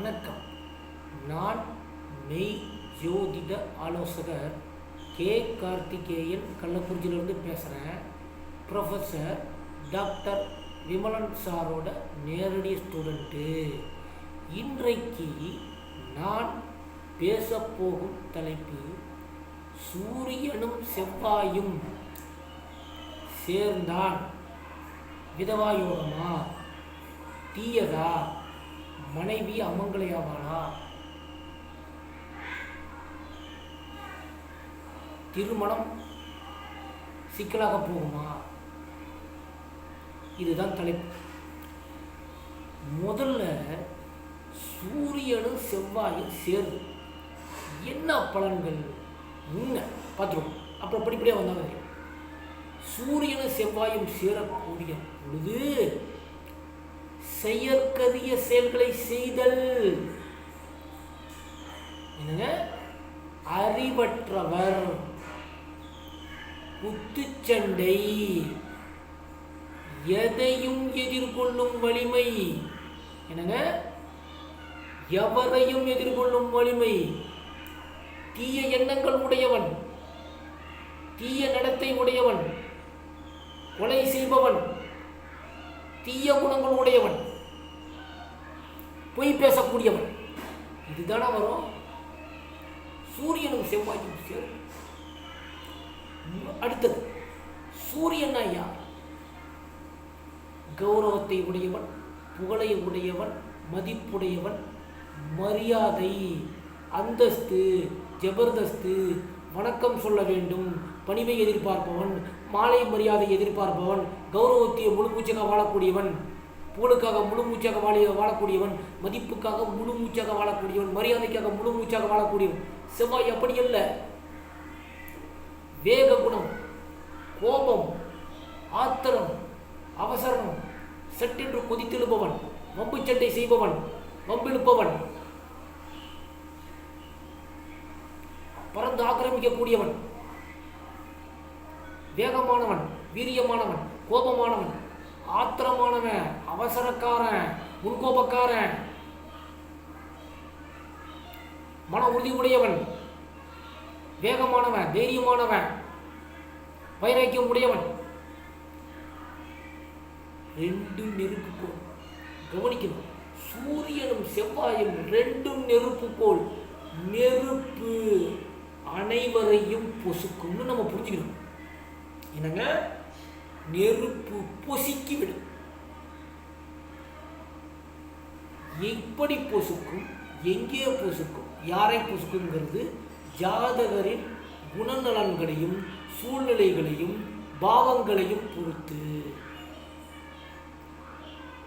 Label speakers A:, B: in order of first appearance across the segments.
A: வணக்கம். நான் மெய் ஜோதிட ஆலோசகர் கே. கார்த்திகேயன் கள்ளக்குறிச்சியிலிருந்து பேசுகிறேன். ப்ரொஃபஸர் டாக்டர் விமலன் சாரோட நேரடி ஸ்டூடெண்ட்டு. இன்றைக்கு நான் பேசப்போகும் தலைப்பு சூரியனும் செவ்வாயும் சேர்ந்தான் விதவாயோகமா, தீயதா, மனைவி அமங்கலையாவாளா, திருமணம் சிக்கலாக போகுமா? இதுதான் தலைப்பு. முதல்ல சூரியனும் செவ்வாயும் சேருது, என்ன பலன்கள் முன்ன பார்த்துருவோம். அப்புறம் படிப்படியாக வந்தாங்க தெரியும். சூரியனும் செவ்வாயும் சேரக்கூடிய பொழுது செயற்கரிய செயல்களை செய்தல். என்னங்க? அறிவற்றவர், குத்துச்சண்டை, எதையும் எதிர்கொள்ளும் வலிமை. என்னங்க? எவரையும் எதிர்கொள்ளும் வலிமை. தீய எண்ணங்கள் உடையவன், தீய நடத்தை உடையவன், கொலை செய்பவன், தீய குணங்கள் உடையவன், பொய் பேசக்கூடியவன், இதுதானே வரும் சூரியனும் செவ்வாயும் சேரும். அடுத்தது, சூரியன் யார்? கௌரவத்தை உடையவன், புகழை உடையவன், மதிப்புடையவன், மரியாதை, அந்தஸ்து, ஜபர்தஸ்து, வணக்கம் சொல்ல வேண்டும், பணிவை எதிர்பார்ப்பவன், மாலை மரியாதை எதிர்பார்ப்பவன், கௌரவத்தை முழுமூச்சாக வாழக்கூடியவன், புகழுக்காக முழுமூச்சாக வாழக்கூடியவன், மதிப்புக்காக முழுமூச்சாக வாழக்கூடியவன், மரியாதைக்காக முழுமூச்சாக வாழக்கூடியவன். செவ்வாய் அப்படி அல்ல. வேக குணம், கோபம், ஆத்திரம், அவசரம், சட்டென்று கொதித்தெழுப்பவன், வம்பு சண்டை செய்பவன், வம்பிழுப்பவன், பறந்து ஆக்கிரமிக்கக்கூடியவன், வேகமானவன், வீரியமானவன், கோபமானவன், ஆத்திரமானவன், அவசரக்காரன், முன்கோபக்காரன், மன உறுதி உடையவன், வேகமானவன், தைரியமானவன், வைராக்கியம் உடையவன். ரெண்டு நெருப்பு போல் கவனிக்கணும். சூரியனும் செவ்வாயும் ரெண்டும் நெருப்பு போல். நெருப்பு அனைவரையும் பொசுக்கும்னு நம்ம புரிஞ்சுக்கணும். என்னங்க? நெருப்பு பொசுக்கி விடும். எப்படி பொசுக்கும், எங்கே பொசுக்கும், யாரை பொசுக்குங்கிறது ஜாதகரின் குணநலன்களையும் சூழ்நிலைகளையும் பாவங்களையும் பொறுத்து.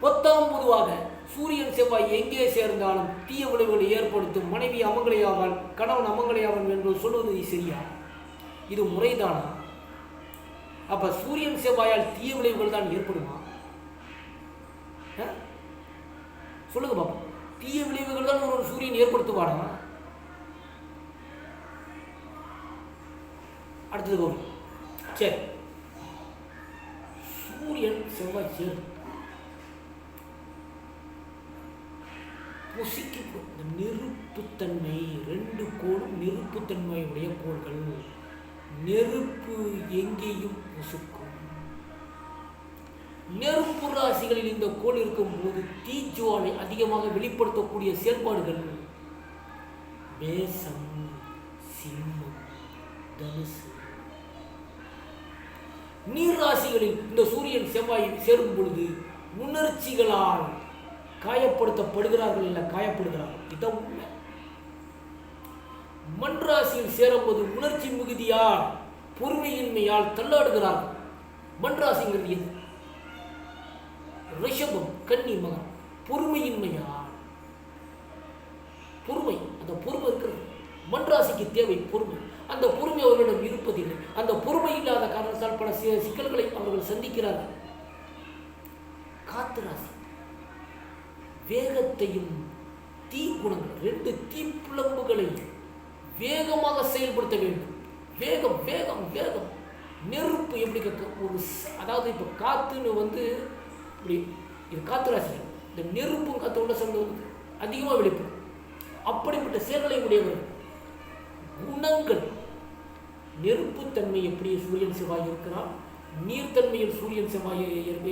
A: பொதுவாக சூரியன் செவ்வாய் எங்கே சேர்ந்தாலும் தீய விளைவுகளை ஏற்படுத்தும். மனைவி அமங்கலையாவாள், கணவன் அமங்கலையாவான் என்று சொல்வது சரியா? இது முறைதானா? அப்ப சூரியன் செவ்வாயால் தீய விளைவுகள் தான் ஏற்படுமா? சொல்லுங்க பாப்பா. தீய விளைவுகள் தான் ஒரு சூரியன் ஏற்படுத்துவானா? அடுத்தது போகும். சரி, சூரியன் செவ்வாய் சேரும் பொசிக்கு இந்த நெருப்புத்தன்மை. ரெண்டு கோளும் நெருப்புத்தன்மையுடைய கோள்கள். நெருப்பு எங்கேயும் பொசுக்கும். நெருப்பு ராசிகளில் இந்த கோள் இருக்கும்போது தீஜுவாலை அதிகமாக வெளிப்படுத்தக்கூடிய செயல்பாடுகள். மேசம், சிம்மம், தனுசு. நீர் ராசிகளில் இந்த சூரியன் செவ்வாய் சேரும் பொழுது உணர்ச்சிகளால் காயப்படுத்தப்படுகிறார்கள், இல்லை காயப்படுகிறார்கள். இதான் உண்மை. மண் ராசியில் சேரும்போது உணர்ச்சி மிகுதியால் பொறுமையின்மையால் தள்ளாடுகிறார்கள். மண் ராசிங்கிறது எது? ரிஷபம், கன்னி, மகரம். பொறுமையின்மையால், பொறுமை, அந்த பொறுமை இருக்கிறது. மண் ராசிக்கு தேவை பொறுமை. அந்த பொறுமை அவர்களிடம் இருப்பதில்லை. அந்த பொறுமை இல்லாத காரணத்தால் பல சிக்கல்களை அவர்கள் சந்திக்கிறார்கள். காத்து ராசி வேகத்தையும் தீ குணங்கள், ரெண்டு தீப்புலம்புகளை வேகமாக செயல்படுத்த வேண்டும். வேகம் வேகம் வேகம். நெருப்பு எப்படி ஒரு அதாவது இப்போ காற்றுன்னு இப்படி இது காற்று ராசி. இந்த நெருப்பும் காற்றோட சேர்ந்து வந்து அதிகமாக வெளிப்படும். அப்படிப்பட்ட செயல்களை உடையவர். குணங்கள், நெருப்புத்தன்மை எப்படி சூரியன் செவ்வாய் இருக்கிறான், நீர்த்தன்மையில் சூரியன் செவ்வாய்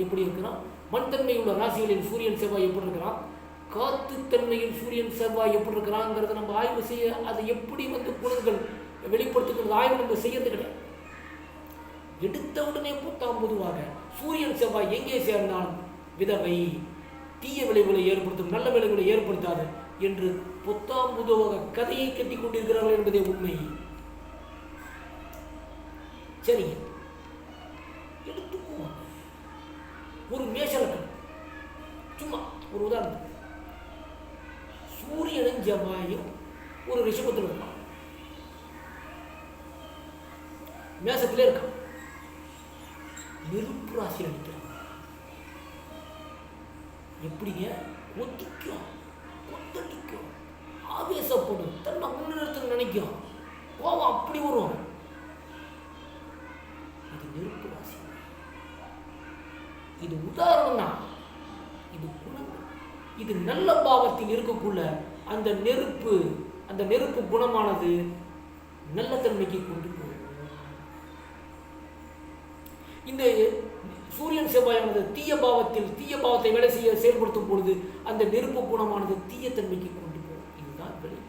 A: எப்படி இருக்கிறான், மண்தன்மை உள்ள ராசிகளில் சூரியன் செவ்வாய் எப்படி இருக்கிறான், காத்துத்தன்மையில் சூரியன் செவ்வாய் எப்படி இருக்கிறாங்கிறத நம்ம ஆய்வு செய்ய, அதை எப்படி குணங்கள் வெளிப்படுத்துகிறது ஆய்வு நம்ம செய்யறது கிடையாது. எடுத்த உடனே பொதுவாக சூரியன் செவ்வாய் எங்கே சேர்ந்தாலும் விதவை, தீய விளைவுகளை ஏற்படுத்தும், நல்ல விளைவுகளை ஏற்படுத்தாது என்று பொதுவாக கதையை கட்டி கொண்டிருக்கிறார்கள் என்பதே உண்மை. சரி, எடுத்துக்குவோம் ஒரு மேஷலக்கணம், சும்மா ஒரு உதாரணம். சூரியனும் செவ்வாயும் ஒரு ரிஷபத்தில் இருக்கான், மேசத்திலே இருக்கான், நெருப்பு ராசியில் நிற்கிறான். எப்படிங்க? ஒத்திக்கும், கொத்தடிக்கும், ஆவேசப்படும், தன்னை முன்னிறுத்த நினைக்கும், கோபம் அப்படி வரும். இது நெருப்பு ராசி. இது உதாரணம் தான், இது குணங்கள். இது நல்ல பாவத்தில் இருக்கக்குள்ள அந்த நெருப்பு குணமானது நல்ல தன்மைக்கு கொண்டு போகும். இந்த சூரியன் செவ்வாயானது தீய பாவத்தை வேலை செய்ய செயல்படுத்தும் பொழுது அந்த நெருப்பு குணமானது தீய தன்மைக்கு கொண்டு போகும். இதுதான் விலை.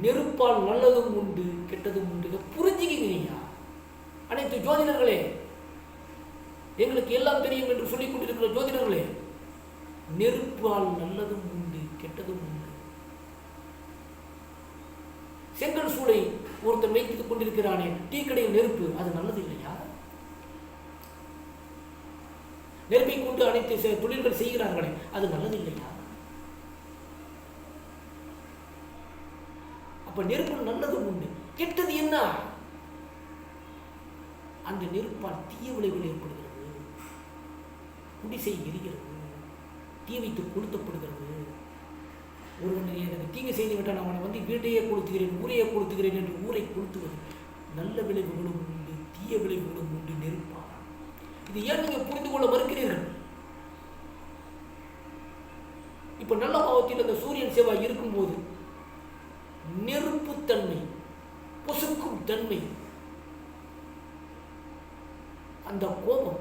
A: நெருப்பால் நல்லதும் உண்டு, கெட்டதும் உண்டு. புரிஞ்சுக்கிங்க அனைத்து ஜோதிடர்களே, எங்களுக்கு எல்லாம் தெரியும் என்று சொல்லிக் கொண்டிருக்கிற ஜோதிடர்களே, நெருப்பால் நல்லதும் உண்டு, கெட்டதும் உண்டு. செங்கல் சூளை ஒருத்தன் வைத்துக் கொண்டிருக்கிறானே, டீ கடையில் நெருப்பு, அது நல்லது இல்லையா? நெருப்பை கொண்டு அனைத்து தொழில்கள் செய்கிறார்களே, அது நல்லது இல்லையா? அப்ப நெருப்பு நல்லதும் உண்டு, கெட்டது என்ன? அந்த நெருப்பால் தீய விளைவுகள் ஏற்படுகிறது, குடிசை எரிகிறது, தீ வைத்து கொளுத்தப்படுகிறது. ஒருவன் எனக்கு தீங்கு செய்து விட்டால் நான் அவனை வீட்டையே கொளுத்துகிறேன், ஊரையே கொளுத்துகிறேன் என்று ஊரை கொளுத்துவது. நல்ல விளைவுகளும் உண்டு, தீய விளைவுகளும் உண்டு நெருப்பால். இது ஏன் நீங்க புரிந்து கொள்ள மறுக்கிறீர்கள்? இப்ப நல்ல பாவத்தில் அந்த சூரியன் செவ்வாய் இருக்கும்போது நெருப்புத்தன்மை, பொசுக்கும் தன்மை, அந்த கோபம்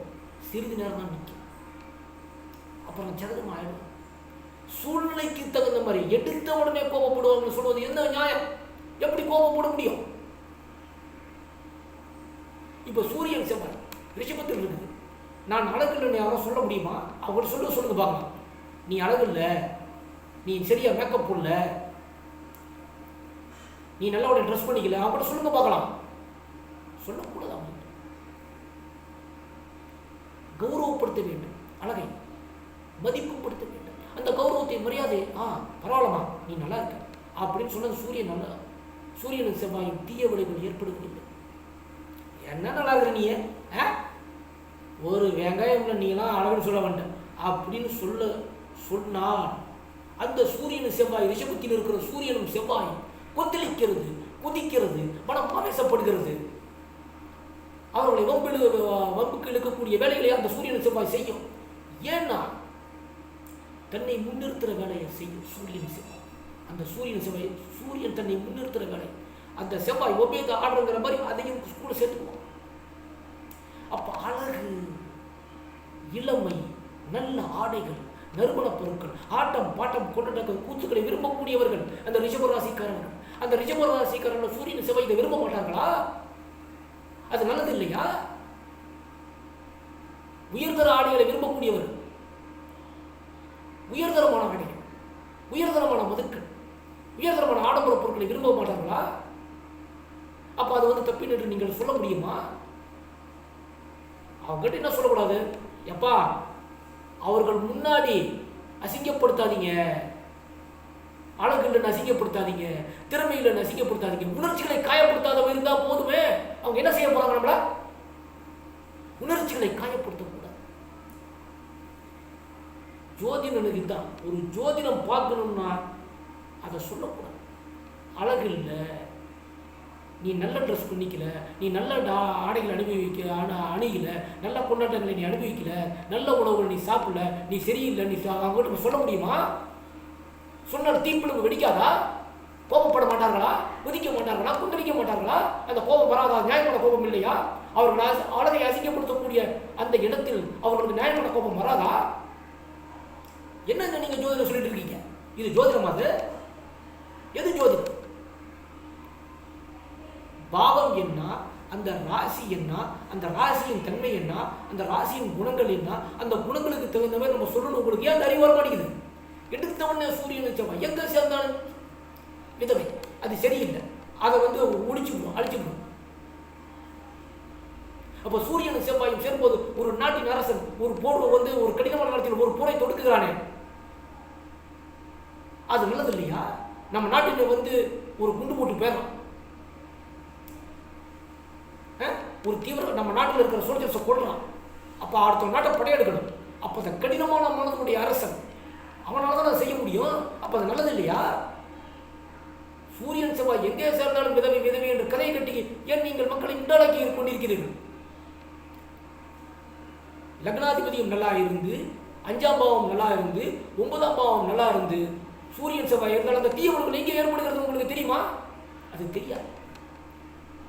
A: சிறிது நேரம் தான் நிற்கும், அப்புறம் ஜகதம் ஆயிடும். சூழ்நிலைக்கு தகுந்த மாதிரி எடுத்த உடனே கோபப்படுவாங்க சொல்வது என்ன நியாயம்? எப்படி கோபப்பட முடியும்? இப்ப சூரியன் செவ்வாய் ரிஷபத்தில் இருக்குது. நான் அழகு இல்லைன்னு யாரும் சொல்ல முடியுமா? அவர் சொல்லுங்க பார்க்கலாம். நீ அழகு இல்லை, நீ சரியா மேக்கப் போடல, நீ நல்ல ட்ரெஸ் பண்ணிக்கல, அப்படி சொல்லுங்க பார்க்கலாம். சொல்லக்கூடாது. அவங்க கௌரவப்படுத்த வேண்டும், அழகை மதிப்புப்படுத்த வேண்டும். அந்த கௌரவத்தை மரியாதை, பரவாயில்லமா நீ நல்லா இருக்க அப்படின்னு சொன்னது சூரியனுக்கு செவ்வாயும் தீய விளைவுகள் ஏற்படுவதில்லை. என்ன நல்லா இருக்கிற நீ, ஒரு வெங்காயம் நீலாம் அழகுன்னு சொல்ல வேண்டாம் அப்படின்னு சொன்னால் அந்த சூரியனும் செவ்வாய், ரிஷபத்தில் இருக்கிற சூரியனும் செவ்வாயும் கொந்தளிக்கிறது, குதிக்கிறது, மனம் ஆவேசப்படுகிறது. அவர்களை வம்புக்கு இழுக்கக்கூடிய வேலைகளை அந்த சூரியன் செவ்வாய் செய்யும். ஏன்னா தன்னை முன்னிறுத்துற வேலையை செய்யும் சூரியன் செவ்வாய். அந்த சூரியன் செவ்வாய், சூரியன் தன்னை முன்னிறுத்துற வேலை, அந்த செவ்வாய் ஒபேத ஆடுங்கிற மாதிரி அதையும் கூட சேர்த்துக்குவோம். அப்ப அழகு, இளமை, நல்ல ஆடைகள், நறுமண பொருட்கள், ஆட்டம் பாட்டம் கொண்டாட்ட கூத்துக்களை விரும்பக்கூடியவர்கள் அந்த ரிஷபராசிக்காரர்கள். அந்த ரிஷபராசிக்காரர்கள் சூரியன் செவ்வாய் இதை விரும்ப மாட்டார்களா? அது நல்லது இல்லையா? உயர்தர ஆடைகளை விரும்பக்கூடியவர்கள், உயர்தரமான ஆடைகள், உயர்தரமான மதுக்கள், உயர்தரமான ஆடம்பர பொருட்களை விரும்ப மாட்டார்களா? அப்ப அது தப்பின் என்று நீங்கள் சொல்ல முடியுமா? அவங்ககிட்ட என்ன சொல்லக்கூடாது? எப்பா அவர்கள் முன்னாடி அசிங்கப்படுத்தாதீங்க, அழகு இல்லைன்னு அசிங்கப்படுத்தாதீங்க, திறமை இல்லைன்னு அசிங்கப்படுத்தாதீங்க, உணர்ச்சிகளை காயப்படுத்தாதவங்க இருந்தா போதுமே. அவங்க என்ன செய்ய போறாங்க? நம்மள உணர்ச்சிகளை காயப்படுத்தக்கூடாது. ஜோதிடனுக்கு தான் ஒரு ஜோதிடம் பார்க்கணும்னா அதை சொல்லக்கூடாது. அழகு இல்லை, நீ நல்ல ட்ரெஸ் பண்ணிக்கல, நீ நல்ல ஆடைகள் அணியல, நல்ல கொண்டாட்டங்களை நீ அனுபவிக்கல, நல்ல உணவுகள் நீ சாப்பிடல, நீ சரியில்லை, நீ அவங்ககிட்ட சொல்ல முடியுமா? சொன்னால் தீப்பிழம்பு வெடிக்காதா? கோபப்பட மாட்டார்களா? உதிக்க மாட்டார்களா? குந்தளிக்க மாட்டார்களா? அந்த கோபம் வராதா? நியாயமான கோபம் இல்லையா? அவர்கள் அழகை அசிங்கப்படுத்தக்கூடிய அந்த இடத்தில் அவர்களுக்கு நியாயமான கோபம் வராதா? என்னங்க நீங்க ஜோதிடம் சொல்லிட்டு இருக்கீங்க? இது ஜோதிடம்? அது எது ஜோதிடம்? பாவம் என்ன, அந்த ராசி என்ன, அந்த ராசியின் தன்மை என்ன, அந்த ராசியின் குணங்கள் என்ன, அந்த குணங்களுக்கு தகுந்த மாதிரி நம்ம சொல்லணும். உங்களுக்கு ஏன் அறிவு வர மாட்டேங்குது? எடுத்தவொடனே சூரியன் செவ்வாய் எங்க சேர்ந்தாலும் விதவை, அது சரியில்லை, அதை ஒழிச்சுக்கணும், அழிச்சுக்கணும். அப்போ சூரியனும் செவ்வாயும் சேரும்போது ஒரு நாட்டின் அரசன் ஒரு போர் ஒரு கடினமான நேரத்தில் ஒரு போரை தொடுக்குகிறானே, அது நல்லது இல்லையா? நம்ம நாட்டில் ஒரு குண்டு போட்டு போயிடலாம், ஒரு தீவிர நம்ம நாட்டில் இருக்கிற சோல்ஜர்ஸை கொள்றான், அப்போ அடுத்த நாட்டை படையெடுக்கணும். அப்போ அந்த கடினமான மனதனுடைய அரசன் அவனால தான் அதை செய்ய முடியும். அப்போ அது நல்லது இல்லையா? சூரியன் செவ்வாய் எங்கே சேர்ந்தாலும் விதவை விதவை என்று கதையை கட்டி ஏன் நீங்கள் மக்களை இண்டாக்கி கொண்டிருக்கிறீர்கள்? லக்னாதிபதியும் நல்லா இருந்து, 5ஆம் பாவம் நல்லா இருந்து, 9ஆம் பாவம் நல்லா இருந்து, சூரியன் செவ்வாய் இருந்தால் அந்த தீவிரங்கள் எங்கே ஏற்படுகிறது உங்களுக்கு தெரியுமா? அது தெரியாது.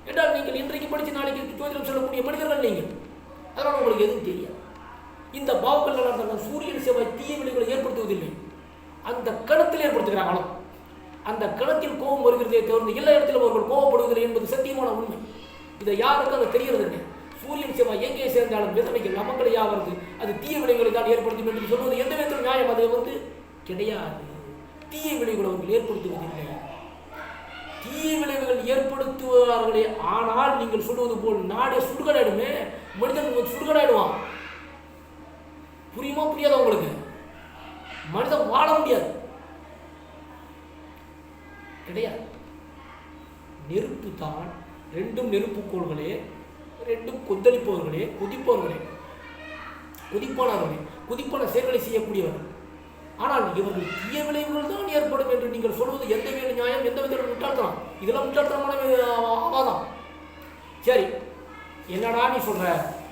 A: என்றால் நீங்கள் இன்றைக்கு படித்து நாளைக்கு ஜோதிடம் சொல்லக்கூடிய மனிதர்கள் நீங்கள், அதனால் உங்களுக்கு எதுவும் தெரியாது. இந்த பாவங்கள் நடந்தால் சூரியன் செவ்வாய் தீய விளைவுகளை ஏற்படுத்துவதில்லை, அந்த கணத்தில் ஏற்படுத்துகிறாங்க. அந்த கணத்தில் கோபம் வருகிறதே தவிர எல்லா இடத்திலும் அவர்கள் கோபப்படுவதில்லை என்பது சத்தியமான உண்மை. இதை யாருக்கும் அது தெரிகிறது இல்லை. சூரியன் செவ்வாய் எங்கே சேர்ந்தாலும் விதவைகள் நமக்களை யாவது அது தீய விளைவுகளை தான் ஏற்படுத்தும் என்று சொல்வது எந்த விதத்தில் நியாயம்? அது கிடையாது. தீய விளைவுகளை அவர்கள் ஏற்படுத்துவதில்லை. தீய விளைவுகள் ஏற்படுத்துவார்களே, ஆனால் நீங்கள் சொல்வது போல் நாடே சுடுகாடாயிடுமே, மனிதன் சுடுகாடாயிடுவான். புரியுமா புரியாத உங்களுக்கு? மனிதன் வாழ முடியாது, கிடையாது. நெருப்பு தான், ரெண்டும் நெருப்பு கோள்களே, ரெண்டும் கொந்தளிப்பவர்களே, கொதிப்பானவர்களே, கொதிப்பான செயல்களை செய்யக்கூடியவர்கள். ஆனால் இவர்கள் தீய விளைவுகள் தான் ஏற்படும் என்று நீங்கள் சொல்வது எந்த வித நியாயம், எந்த வித முட்டாள்தனம்? இதெல்லாம் முட்டாள்தனமான ஆவாதான். சரி, என்னடா நீ சொல்ற?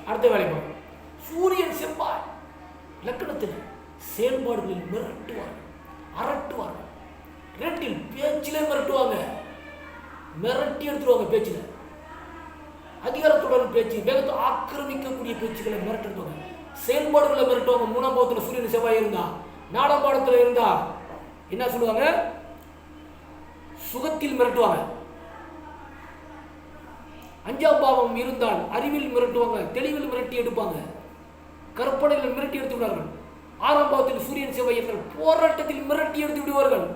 A: அடுத்த வேலை பார்க்க. சூரியன் செவ்வாய் லக்கணத்தில் செயல்பாடுகளில் மிரட்டுவார்கள், அரட்டுவார்கள், ரெட்டில் பேச்சிலே மிரட்டுவாங்க, மிரட்டி எடுத்துருவாங்க. பேச்சில் அதிகாரத்துடன் பேச்சு, வேகத்தை ஆக்கிரமிக்கக்கூடிய பேச்சுக்களை மிரட்டுவாங்க, செயல்பாடுகளை மிரட்டுவாங்க. 3ஆம் பாவத்தில் சூரியன் செவ்வாய் இருந்தா, 4ஆம் பாவத்தில் இருந்தா என்ன சொல்லுவாங்க? சுகத்தில் மிரட்டுவாங்க. 5ஆம் பாவம் இருந்தால் அறிவில் மிரட்டுவாங்க, தெளிவில் மிரட்டி எடுப்பாங்க, கற்பனையில் மிரட்டி எடுத்து விடுவார்கள். 6ஆம் பாவத்தில் சூரியன் செவ்வாய் என்றால் போராட்டத்தில் மிரட்டி எடுத்து விடுவார்கள்.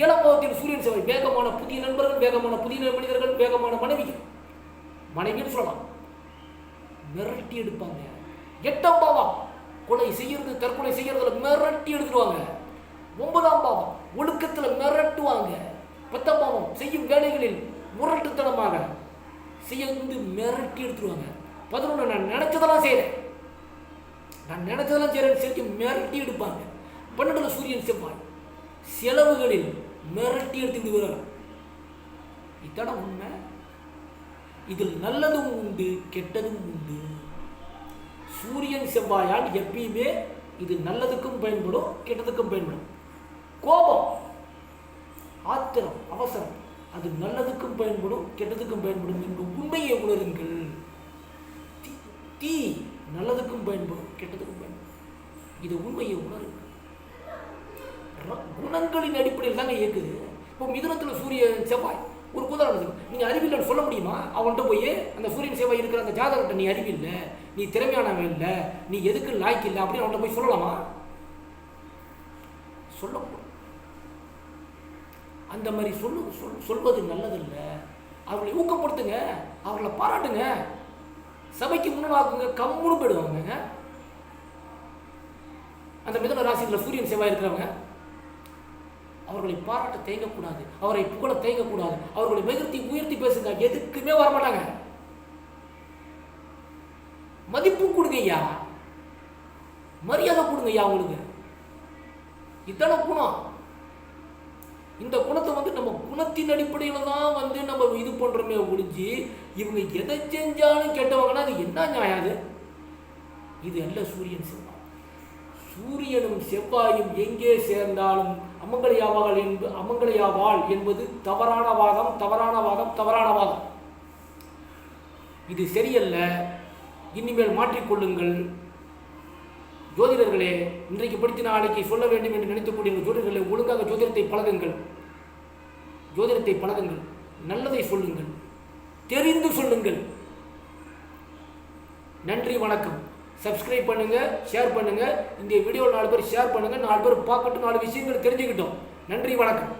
A: 7ஆம் பாவத்தில் சூரியன் செவ்வாய் வேகமான புதிய நண்பர்கள், வேகமான புதிய மனிதர்கள், வேகமான மனைவின்னு சொல்லலாம், மிரட்டி எடுப்பாங்க. 8ஆம் பாவம் கொலை செய்யறது, தற்கொலை செய்யறதுல மிரட்டி எடுத்துடுவாங்க. 9ஆம் பாவம் ஒழுக்கத்தில் மிரட்டுவாங்க. 10ஆம் பாவம் செய்யும் வேலைகளில் முரட்டுத்தனமாக செய்ய மிரட்டி எடுத்துருவாங்க. 11 நான் நினைச்சதெல்லாம் செய்கிறேன், செஞ்சு மிரட்டி எடுப்பாங்க. 12 சூரியன் செவ்வாய் செலவுகளில் மிரட்டி எடுத்து விடுவார்கள். இதான உண்மை. இதில் நல்லதும் உண்டு, கெட்டதும் உண்டு. சூரியன் செவ்வாயால் எப்பயுமே இது நல்லதுக்கும் பயன்படும், கெட்டதுக்கும் பயன்படும். கோபம், ஆத்திரம், அவசரம் அது நல்லதுக்கும் பயன்படும், கெட்டதுக்கும் பயன்படும் என்று உண்மையை உணருங்கள். தீ நல்லதுக்கும் பயன்படும், கெட்டதுக்கும் பயன்படும். இது உண்மையை உணருங்கள். குணங்களின் அடிப்படையில் தாங்க இயக்குது. இப்போ மிதுனத்தில் சூரியன் செவ்வாய் ஒரு உதாரணம் நீங்கள் அறிவில்லைன்னு சொல்ல முடியுமா? அவன்கிட்ட போய் அந்த சூரியன் செவ்வாய் இருக்கிற அந்த ஜாதகத்தை நீ அறிவில்லை, நீ திறமையானவன் இல்லை, நீ எதுக்கு லாய்க்கு இல்லை அப்படின்னு அவன்கிட்ட போய் சொல்லலாமா? சொல்லக்கூடாது. அந்த மாதிரி சொல்வது நல்லதில்லை. அவர்களை ஊக்கப்படுத்துங்க, அவர்களை பாராட்டுங்க, சபைக்கு முன்னாக்குங்க. கம்முன்னு போயிடுவாங்க. அந்த மிதுன ராசியில் சூரியன் செவ்வாய் இருக்கிறவங்க அவர்களை பாராட்ட தேங்கக்கூடாது, அவரை புகழ தேங்கக்கூடாது, அவர்களை உயர்த்தி பேசுங்க. எதுக்குமே வரமாட்டாங்க. மதிப்பு கொடுங்க ஐயா, மரியாதை கொடுங்க ஐயா அவங்களுக்கு. இத்தனை குணம். இந்த குணத்தை நம்ம குணத்தின் அடிப்படையில் தான் நம்ம இது பண்றோமே ஒழிஞ்சு இவங்க எதை செஞ்சாலும் கெட்டவங்கன்னா அது என்ன நியாயம்? இது அல்ல சூரியன் செவ்வாய். சூரியனும் செவ்வாயும் எங்கே சேர்ந்தாலும் அமங்கலையாவாள் என்பது தவறான வாதம். இது சரியல்ல. இனிமேல் மாற்றிக்கொள்ளுங்கள். ஜோதிடர்களே, இன்றைக்கு படித்து நாளைக்கு சொல்ல வேண்டும் என்று நினைக்கக்கூடிய ஜோதிடர்களே, ஒழுங்காக ஜோதிடத்தை பழகுங்கள். நல்லதை சொல்லுங்கள், தெரிந்து சொல்லுங்கள். நன்றி, வணக்கம். சப்ஸ்கிரைப் பண்ணுங்க, ஷேர் பண்ணுங்க. இந்த வீடியோ 4 பேர் ஷேர் பண்ணுங்க, 4 பேர் பார்க்கட்டும், 4 விஷயங்கள் தெரிஞ்சுக்கிட்டோம். நன்றி, வணக்கம்.